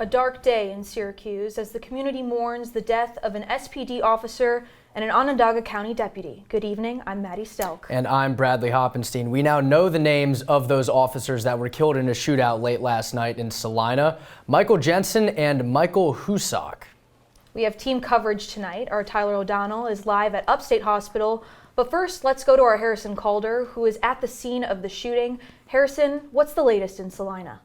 A dark day in Syracuse as the community mourns the death of an SPD officer and an Onondaga County deputy. Good evening, I'm Maddie Stelk. And I'm Bradley Hoppenstein. We now know the names of those officers that were killed in a shootout late last night in Salina: Michael Jensen and Michael Husak. We have team coverage tonight. Our Tyler Oldano is live at Upstate Hospital. But first, let's go to our Harrison Calder, who is at the scene of the shooting. Harrison, what's the latest in Salina?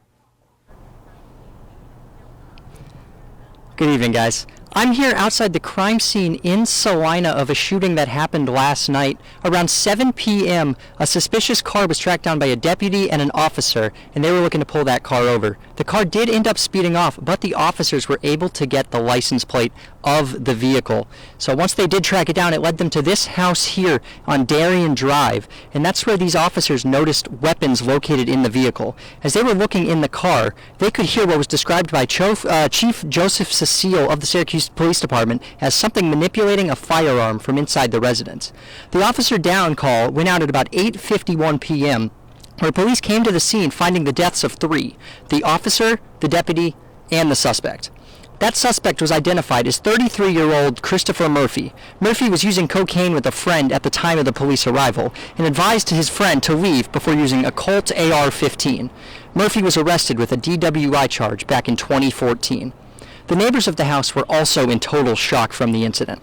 Good evening, guys. I'm here outside the crime scene in Salina of a shooting that happened last night. Around 7 p.m., a suspicious car was tracked down by a deputy and an officer, and they were looking to pull that car over. The car did end up speeding off, but the officers were able to get the license plate of the vehicle. So once they did track it down, it led them to this house here on Darien Drive, and that's where these officers noticed weapons located in the vehicle. As they were looking in the car, they could hear what was described by Chief Joseph Cecile of the Syracuse Police Department as something manipulating a firearm from inside the residence. The officer down call went out at about 8:51 p.m., where police came to the scene finding the deaths of 3: the officer, the deputy, and the suspect. That suspect was identified as 33-year-old Christopher Murphy. Murphy was using cocaine with a friend at the time of the police arrival and advised his friend to leave before using a Colt AR-15. Murphy was arrested with a DWI charge back in 2014. The neighbors of the house were also in total shock from the incident.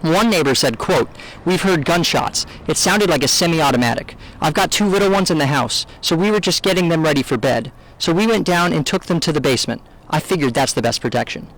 One neighbor said, quote, "We've heard gunshots. It sounded like a semi-automatic. I've got 2 little ones in the house, so we were just getting them ready for bed. So we went down and took them to the basement. I figured that's the best protection."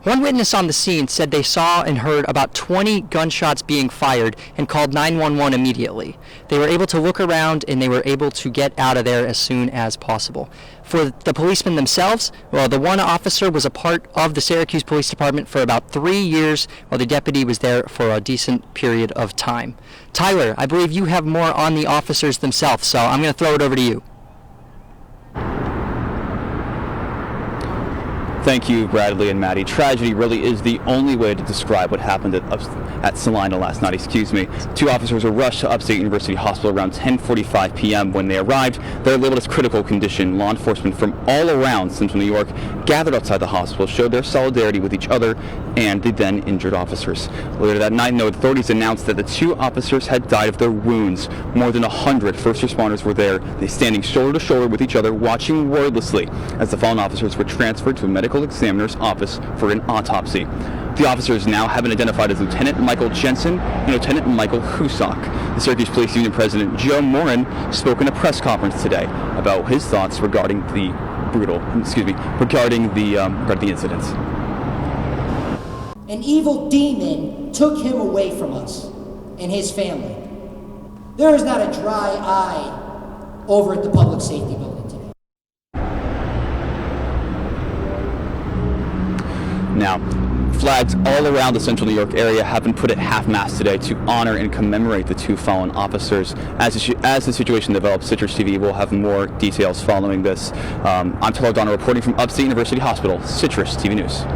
One witness on the scene said they saw and heard about 20 gunshots being fired and called 911 immediately. They were able to look around and they were able to get out of there as soon as possible. For the policemen themselves, well, the one officer was a part of the Syracuse Police Department for about 3 years, while the deputy was there for a decent period of time. Tyler, I believe you have more on the officers themselves, so I'm going to throw it over to you. Thank you, Bradley and Maddie. Tragedy really is the only way to describe what happened at Salina last night. 2 officers were rushed to Upstate University Hospital around 10:45 p.m. When they arrived, they were labeled as critical condition. Law enforcement from all around Central New York gathered outside the hospital, showed their solidarity with each other and the then injured officers. Later that night, authorities announced that the 2 officers had died of their wounds. More than 100 first responders were there, they standing shoulder to shoulder with each other, watching wordlessly as the fallen officers were transferred to a medical examiner's office for an autopsy. The officers now have been identified as Lieutenant Michael Jensen and Lieutenant Michael Husak. The Syracuse Police Union President Joe Morin spoke in a press conference today about his thoughts regarding the incidents. An evil demon took him away from us and his family. There is not a dry eye over at the Public Safety Building today. Now, flags all around the Central New York area have been put at half-mast today to honor and commemorate the 2 fallen officers. As the situation develops, CitrusTV will have more details following this. I'm Tyler Oldano reporting from Upstate University Hospital, CitrusTV News.